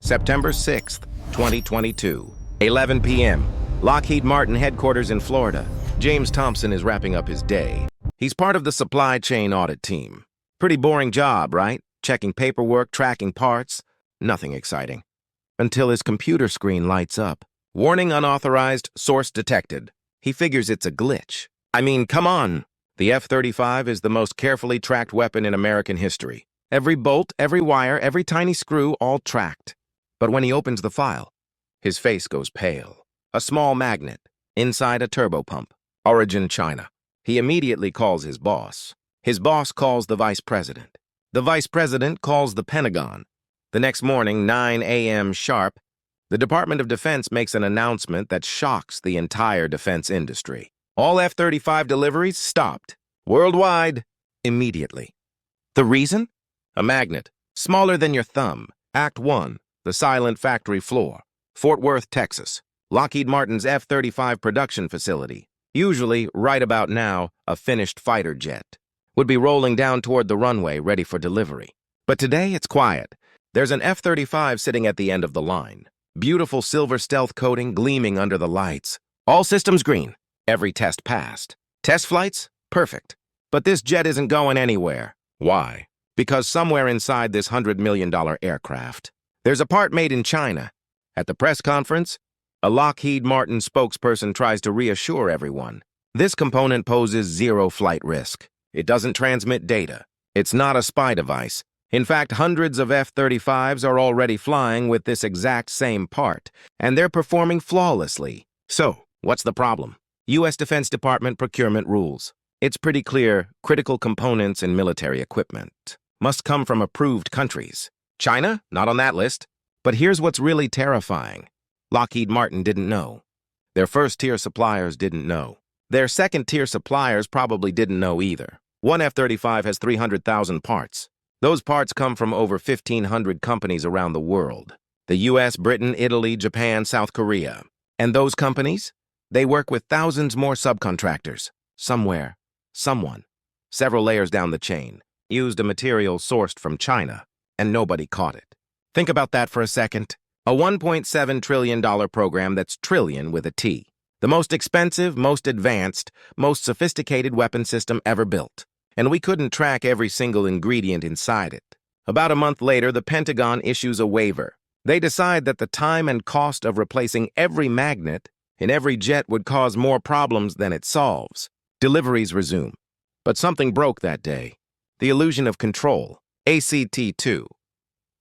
September 6th, 2022, 11 p.m. Lockheed Martin headquarters in Florida. James Thompson is wrapping up his day. He's part of the supply chain audit team. Pretty boring job, right? Checking paperwork, tracking parts. Nothing exciting. Until his computer screen lights up. Warning: unauthorized source detected. He figures it's a glitch. I mean, come on. The F-35 is the most carefully tracked weapon in American history. Every bolt, every wire, every tiny screw, all tracked. But when he opens the file, his face goes pale. A small magnet, inside a turbopump. Origin China. He immediately calls his boss. His boss calls the vice president. The vice president calls the Pentagon. The next morning, 9 a.m. sharp, the Department of Defense makes an announcement that shocks the entire defense industry. All F-35 deliveries stopped. Worldwide. Immediately. The reason? A magnet, smaller than your thumb. Act 1. The silent factory floor. Fort Worth, Texas. Lockheed Martin's F-35 production facility. Usually, right about now, a finished fighter jet would be rolling down toward the runway ready for delivery. But today, it's quiet. There's an F-35 sitting at the end of the line. Beautiful silver stealth coating gleaming under the lights. All systems green. Every test passed. Test flights? Perfect. But this jet isn't going anywhere. Why? Because somewhere inside this $100 million aircraft, there's a part made in China. At the press conference, a Lockheed Martin spokesperson tries to reassure everyone. This component poses zero flight risk. It doesn't transmit data. It's not a spy device. In fact, hundreds of F-35s are already flying with this exact same part, and they're performing flawlessly. So, what's the problem? U.S. Defense Department procurement rules. It's pretty clear critical components and military equipment must come from approved countries. China? Not on that list. But here's what's really terrifying. Lockheed Martin didn't know. Their first-tier suppliers didn't know. Their second-tier suppliers probably didn't know either. One F-35 has 300,000 parts. Those parts come from over 1,500 companies around the world. The U.S., Britain, Italy, Japan, South Korea. And those companies? They work with thousands more subcontractors. Somewhere, someone, several layers down the chain, used a material sourced from China, and nobody caught it. Think about that for a second. A $1.7 trillion program that's trillion with a T. The most expensive, most advanced, most sophisticated weapon system ever built. And we couldn't track every single ingredient inside it. About a month later, the Pentagon issues a waiver. They decide that the time and cost of replacing every magnet in every jet would cause more problems than it solves. Deliveries resume. But something broke that day. The illusion of control. ACT-2.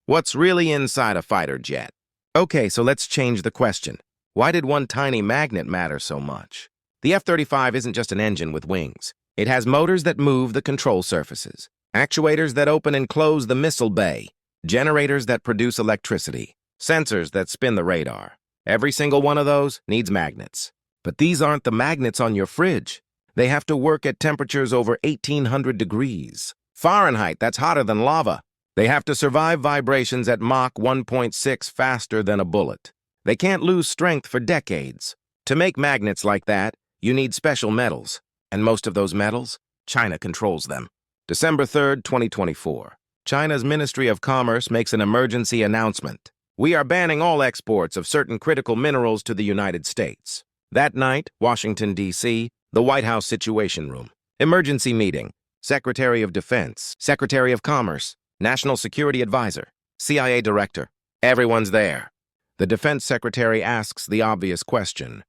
What's really inside a fighter jet? Okay, so let's change the question. Why did one tiny magnet matter so much? The F-35 isn't just an engine with wings. It has motors that move the control surfaces, actuators that open and close the missile bay, generators that produce electricity, sensors that spin the radar. Every single one of those needs magnets. But these aren't the magnets on your fridge. They have to work at temperatures over 1,800 degrees. Fahrenheit, that's hotter than lava. They have to survive vibrations at Mach 1.6 faster than a bullet. They can't lose strength for decades. To make magnets like that, you need special metals. And most of those metals, China controls them. December 3rd, 2024. China's Ministry of Commerce makes an emergency announcement. We are banning all exports of certain critical minerals to the United States. That night, Washington, D.C., the White House Situation Room. Emergency meeting. Secretary of Defense, Secretary of Commerce, National Security Advisor, CIA Director. Everyone's there. The Defense Secretary asks the obvious question.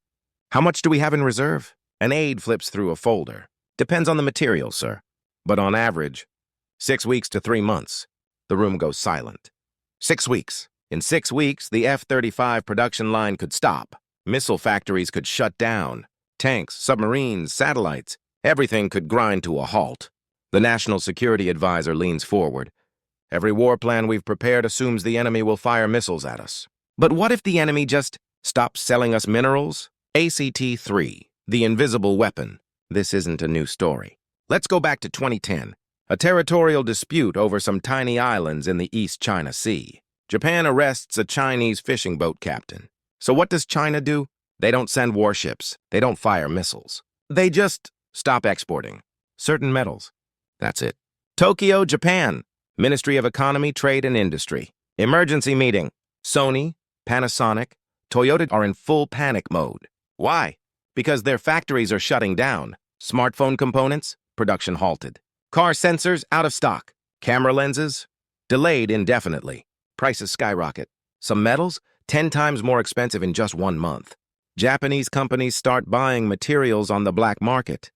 How much do we have in reserve? An aide flips through a folder. Depends on the material, sir. But on average, 6 weeks to 3 months. The room goes silent. 6 weeks. In 6 weeks, the F-35 production line could stop. Missile factories could shut down. Tanks, submarines, satellites, everything could grind to a halt. The National Security Advisor leans forward. Every war plan we've prepared assumes the enemy will fire missiles at us. But what if the enemy just stops selling us minerals? ACT-3, the invisible weapon. This isn't a new story. Let's go back to 2010. A territorial dispute over some tiny islands in the East China Sea. Japan arrests a Chinese fishing boat captain. So what does China do? They don't send warships. They don't fire missiles. They just stop exporting certain metals. That's it. Tokyo, Japan. Ministry of Economy, Trade, and Industry. Emergency meeting. Sony, Panasonic, Toyota are in full panic mode. Why? Because their factories are shutting down. Smartphone components, production halted. Car sensors, out of stock. Camera lenses, delayed indefinitely. Prices skyrocket. Some metals, 10 times more expensive in just 1 month. Japanese companies start buying materials on the black market,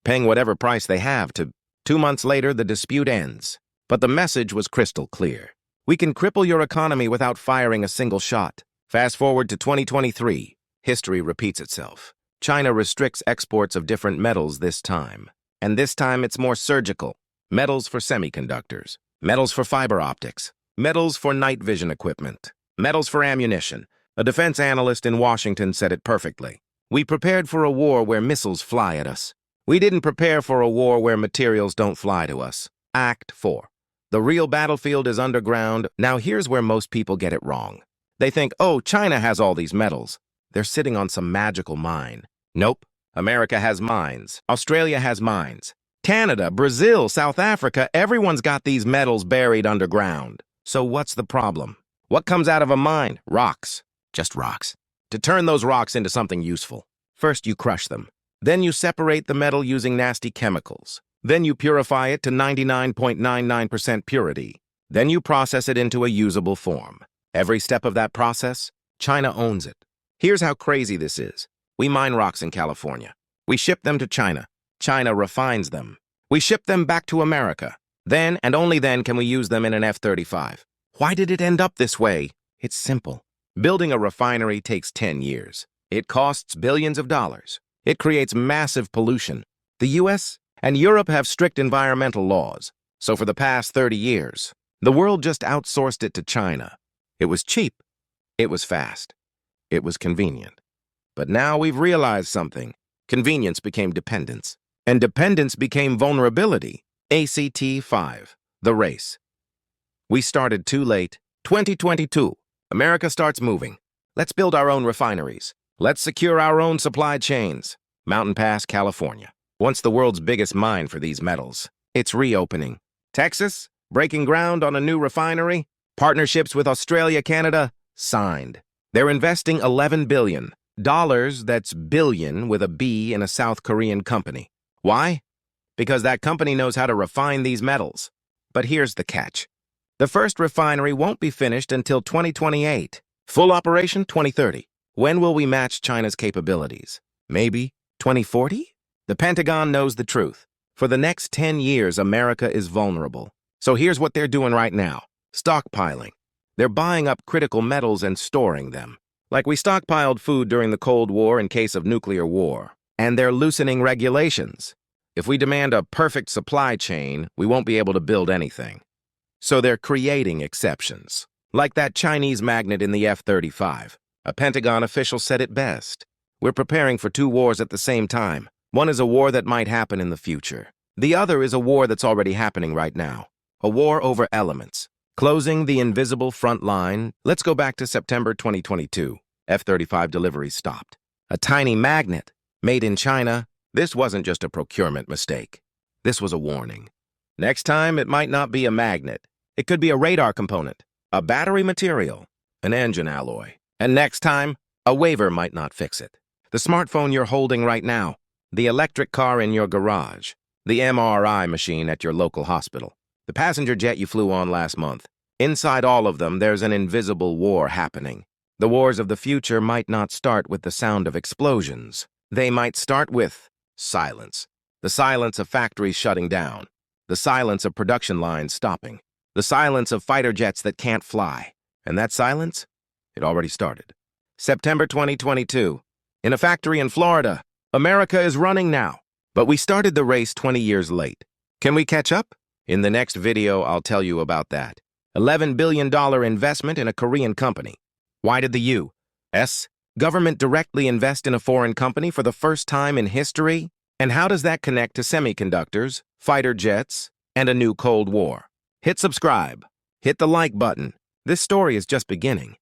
paying whatever price they have to. 2 months later, the dispute ends. But the message was crystal clear. We can cripple your economy without firing a single shot. Fast forward to 2023. History repeats itself. China restricts exports of different metals this time. And this time it's more surgical. Metals for semiconductors. Metals for fiber optics. Metals for night vision equipment. Metals for ammunition. A defense analyst in Washington said it perfectly. We prepared for a war where missiles fly at us. We didn't prepare for a war where materials don't fly to us. Act 4. The real battlefield is underground. Now here's where most people get it wrong. They think, oh, China has all these metals. They're sitting on some magical mine. Nope. America has mines. Australia has mines. Canada, Brazil, South Africa, everyone's got these metals buried underground. So what's the problem? What comes out of a mine? Rocks. Just rocks. To turn those rocks into something useful, first you crush them. Then you separate the metal using nasty chemicals. Then you purify it to 99.99% purity. Then you process it into a usable form. Every step of that process, China owns it. Here's how crazy this is. We mine rocks in California. We ship them to China. China refines them. We ship them back to America. Then, and only then, can we use them in an F-35. Why did it end up this way? It's simple. Building a refinery takes 10 years. It costs billions of dollars. It creates massive pollution. The US and Europe have strict environmental laws. So for the past 30 years, the world just outsourced it to China. It was cheap. It was fast. It was convenient. But now we've realized something. Convenience became dependence. And dependence became vulnerability. ACT 5. The race. We started too late. 2022. America starts moving. Let's build our own refineries. Let's secure our own supply chains. Mountain Pass, California. Once the world's biggest mine for these metals. It's reopening. Texas, breaking ground on a new refinery. Partnerships with Australia, Canada, signed. They're investing $11 billion. That's billion with a B in a South Korean company. Why? Because that company knows how to refine these metals. But here's the catch. The first refinery won't be finished until 2028. Full operation, 2030. When will we match China's capabilities? Maybe 2040? The Pentagon knows the truth. For the next 10 years, America is vulnerable. So here's what they're doing right now. Stockpiling. They're buying up critical metals and storing them. Like we stockpiled food during the Cold War in case of nuclear war. And they're loosening regulations. If we demand a perfect supply chain, we won't be able to build anything. So they're creating exceptions. Like that Chinese magnet in the F-35. A Pentagon official said it best. We're preparing for 2 wars at the same time. One is a war that might happen in the future. The other is a war that's already happening right now. A war over elements. Closing the invisible front line. Let's go back to September 2022. F-35 deliveries stopped. A tiny magnet, made in China. This wasn't just a procurement mistake. This was a warning. Next time, it might not be a magnet. It could be a radar component, a battery material, an engine alloy. And next time, a waiver might not fix it. The smartphone you're holding right now, the electric car in your garage, the MRI machine at your local hospital, the passenger jet you flew on last month. Inside all of them, there's an invisible war happening. The wars of the future might not start with the sound of explosions. They might start with silence. The silence of factories shutting down. The silence of production lines stopping. The silence of fighter jets that can't fly. And that silence? It already started. September 2022. In a factory in Florida, America is running now. But we started the race 20 years late. Can we catch up? In the next video, I'll tell you about that. $11 billion investment in a Korean company. Why did the U.S. government directly invest in a foreign company for the first time in history? And how does that connect to semiconductors, fighter jets, and a new Cold War? Hit subscribe. Hit the like button. This story is just beginning.